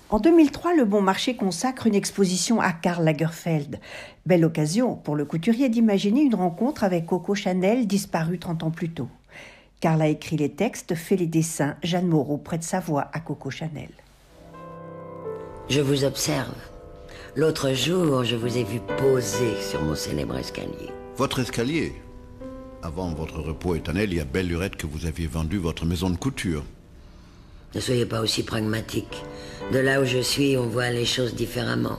En 2003, le Bon Marché consacre une exposition à Karl Lagerfeld. Belle occasion pour le couturier d'imaginer une rencontre avec Coco Chanel, disparue 30 ans plus tôt. Karl a écrit les textes, fait les dessins. Jeanne Moreau prête sa voix à Coco Chanel. Je vous observe. L'autre jour, je vous ai vu poser sur mon célèbre escalier. Votre escalier? Avant votre repos éternel, il y a belle lurette que vous aviez vendu votre maison de couture. Ne soyez pas aussi pragmatique. De là où je suis, on voit les choses différemment.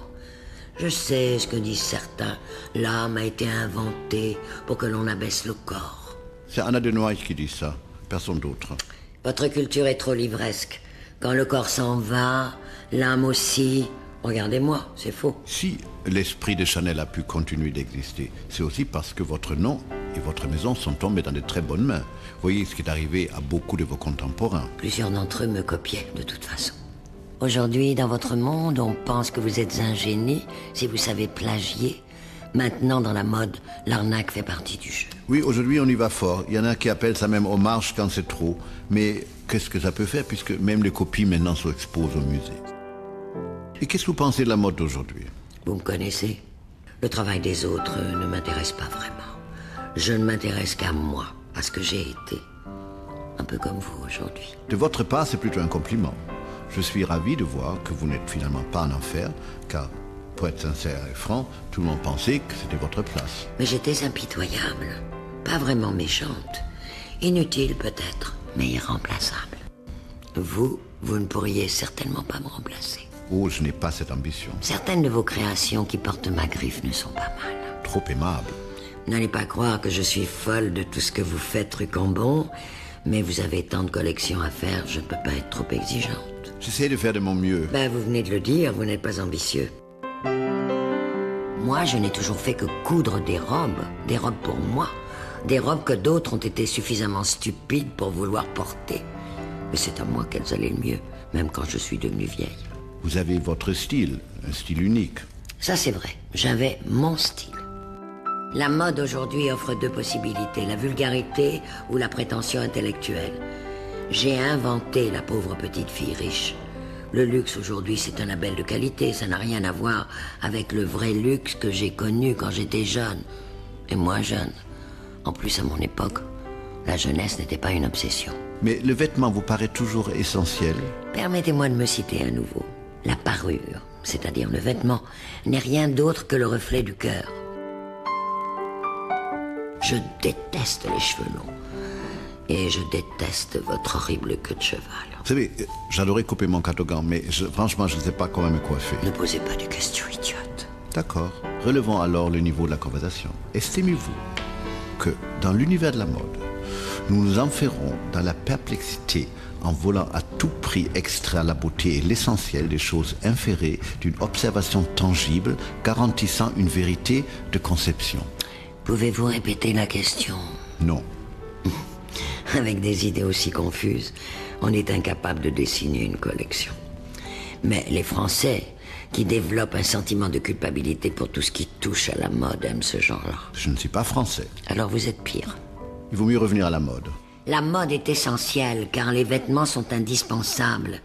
Je sais ce que disent certains. L'âme a été inventée pour que l'on abaisse le corps. C'est Anna de Noailles qui dit ça, personne d'autre. Votre culture est trop livresque. Quand le corps s'en va, l'âme aussi. Regardez-moi, c'est faux. Si l'esprit de Chanel a pu continuer d'exister, c'est aussi parce que votre nom et votre maison sont tombés dans de très bonnes mains. Voyez ce qui est arrivé à beaucoup de vos contemporains. Plusieurs d'entre eux me copiaient, de toute façon. Aujourd'hui, dans votre monde, on pense que vous êtes un génie si vous savez plagier. Maintenant, dans la mode, l'arnaque fait partie du jeu. Oui, aujourd'hui, on y va fort. Il y en a qui appellent ça même hommage quand c'est trop. Mais qu'est-ce que ça peut faire, puisque même les copies maintenant s'exposent au musée. Et qu'est-ce que vous pensez de la mode d'aujourd'hui? Vous me connaissez. Le travail des autres ne m'intéresse pas vraiment. Je ne m'intéresse qu'à moi, à ce que j'ai été. Un peu comme vous aujourd'hui. De votre part, c'est plutôt un compliment. Je suis ravi de voir que vous n'êtes finalement pas en enfer, car, pour être sincère et franc, tout le monde pensait que c'était votre place. Mais j'étais impitoyable, pas vraiment méchante. Inutile peut-être, mais irremplaçable. Vous ne pourriez certainement pas me remplacer. Oh, je n'ai pas cette ambition. Certaines de vos créations qui portent ma griffe ne sont pas mal. Trop aimable. N'allez pas croire que je suis folle de tout ce que vous faites, rue Cambon, mais vous avez tant de collections à faire, je ne peux pas être trop exigeante. J'essaie de faire de mon mieux. Vous venez de le dire, vous n'êtes pas ambitieux. Moi, je n'ai toujours fait que coudre des robes pour moi, des robes que d'autres ont été suffisamment stupides pour vouloir porter. Mais c'est à moi qu'elles allaient le mieux, même quand je suis devenue vieille. Vous avez votre style, un style unique. Ça, c'est vrai. J'avais mon style. La mode aujourd'hui offre deux possibilités, la vulgarité ou la prétention intellectuelle. J'ai inventé la pauvre petite fille riche. Le luxe aujourd'hui, c'est un label de qualité, ça n'a rien à voir avec le vrai luxe que j'ai connu quand j'étais jeune. Et moins jeune. En plus, à mon époque, la jeunesse n'était pas une obsession. Mais le vêtement vous paraît toujours essentiel? Permettez-moi de me citer à nouveau. La parure, c'est-à-dire le vêtement, n'est rien d'autre que le reflet du cœur. Je déteste les cheveux longs. Et je déteste votre horrible queue de cheval. Vous savez, j'adorais couper mon catogan, mais franchement, je ne sais pas comment me coiffer. Ne posez pas de questions idiotes. D'accord. Relevons alors le niveau de la conversation. Estimez-vous que, dans l'univers de la mode, nous nous enferrons dans la perplexité en voulant à tout prix extraire la beauté et l'essentiel des choses inférées d'une observation tangible garantissant une vérité de conception? Pouvez-vous répéter la question? Non. Avec des idées aussi confuses, on est incapable de dessiner une collection. Mais les Français, qui développent un sentiment de culpabilité pour tout ce qui touche à la mode, aiment ce genre-là. Je ne suis pas français. Alors vous êtes pire. Il vaut mieux revenir à la mode. La mode est essentielle, car les vêtements sont indispensables.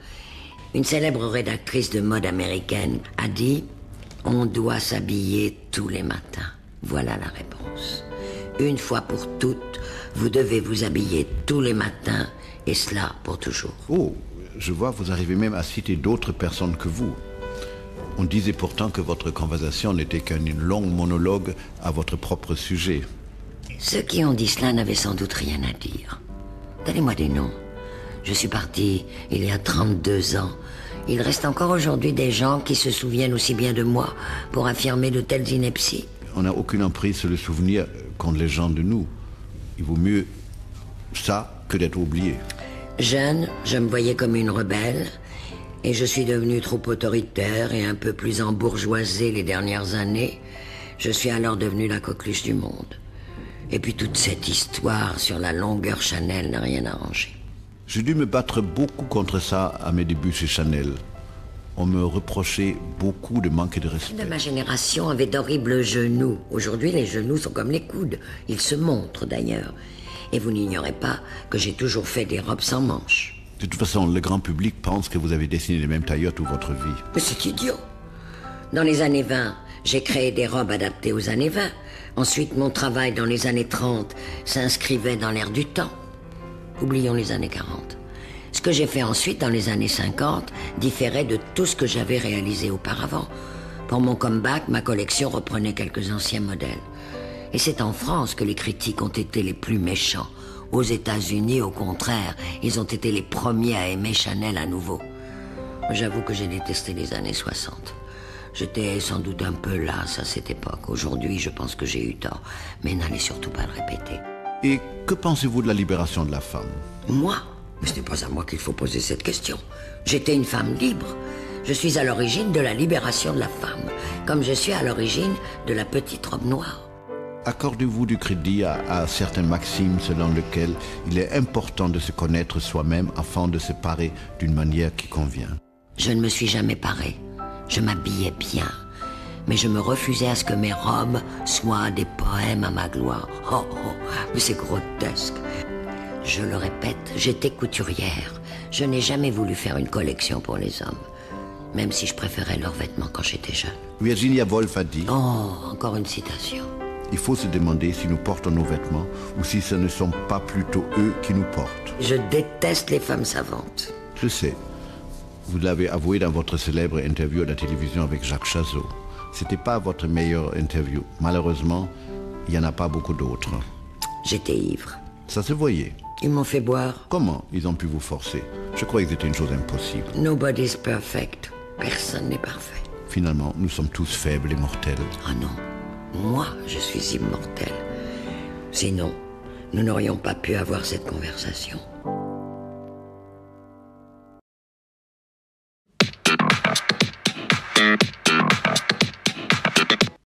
Une célèbre rédactrice de mode américaine a dit « On doit s'habiller tous les matins ». Voilà la réponse. Une fois pour toutes, vous devez vous habiller tous les matins, et cela pour toujours. Oh, je vois, vous arrivez même à citer d'autres personnes que vous. On disait pourtant que votre conversation n'était qu'un long monologue à votre propre sujet. Ceux qui ont dit cela n'avaient sans doute rien à dire. Donnez-moi des noms. Je suis partie il y a 32 ans. Il reste encore aujourd'hui des gens qui se souviennent aussi bien de moi pour affirmer de telles inepties. On n'a aucune emprise sur le souvenir qu'ont les gens de nous. Il vaut mieux ça que d'être oublié. Jeune, je me voyais comme une rebelle, et je suis devenue trop autoritaire et un peu plus embourgeoisée les dernières années. Je suis alors devenue la coqueluche du monde. Et puis toute cette histoire sur la longueur Chanel n'a rien arrangé. J'ai dû me battre beaucoup contre ça à mes débuts chez Chanel. On me reprochait beaucoup de manquer de respect. De ma génération avait d'horribles genoux. Aujourd'hui, les genoux sont comme les coudes. Ils se montrent d'ailleurs. Et vous n'ignorez pas que j'ai toujours fait des robes sans manches. De toute façon, le grand public pense que vous avez dessiné les mêmes tailleurs toute votre vie. Mais c'est idiot. Dans les années 20, j'ai créé des robes adaptées aux années 20. Ensuite, mon travail dans les années 30 s'inscrivait dans l'air du temps. Oublions les années 40. Ce que j'ai fait ensuite dans les années 50 différait de tout ce que j'avais réalisé auparavant. Pour mon comeback, ma collection reprenait quelques anciens modèles. Et c'est en France que les critiques ont été les plus méchants. Aux États-Unis, au contraire, ils ont été les premiers à aimer Chanel à nouveau. J'avoue que j'ai détesté les années 60. J'étais sans doute un peu lasse à cette époque. Aujourd'hui, je pense que j'ai eu tort. Mais n'allez surtout pas le répéter. Et que pensez-vous de la libération de la femme? Moi? Mais ce n'est pas à moi qu'il faut poser cette question. J'étais une femme libre. Je suis à l'origine de la libération de la femme, comme je suis à l'origine de la petite robe noire. Accordez-vous du crédit à certaines maximes selon lesquelles il est important de se connaître soi-même afin de se parer d'une manière qui convient? Je ne me suis jamais parée. Je m'habillais bien. Mais je me refusais à ce que mes robes soient des poèmes à ma gloire. Oh, oh, mais c'est grotesque. Je le répète, j'étais couturière. Je n'ai jamais voulu faire une collection pour les hommes. Même si je préférais leurs vêtements quand j'étais jeune. Virginia Woolf a dit... Oh, encore une citation. Il faut se demander si nous portons nos vêtements ou si ce ne sont pas plutôt eux qui nous portent. Je déteste les femmes savantes. Je sais. Vous l'avez avoué dans votre célèbre interview à la télévision avec Jacques Chazot. C'était pas votre meilleure interview. Malheureusement, il n'y en a pas beaucoup d'autres. J'étais ivre. Ça se voyait. Ils m'ont fait boire. Comment ils ont pu vous forcer? Je croyais que c'était une chose impossible. Nobody's perfect. Personne n'est parfait. Finalement, nous sommes tous faibles et mortels. Oh non. Moi, je suis immortel. Sinon, nous n'aurions pas pu avoir cette conversation.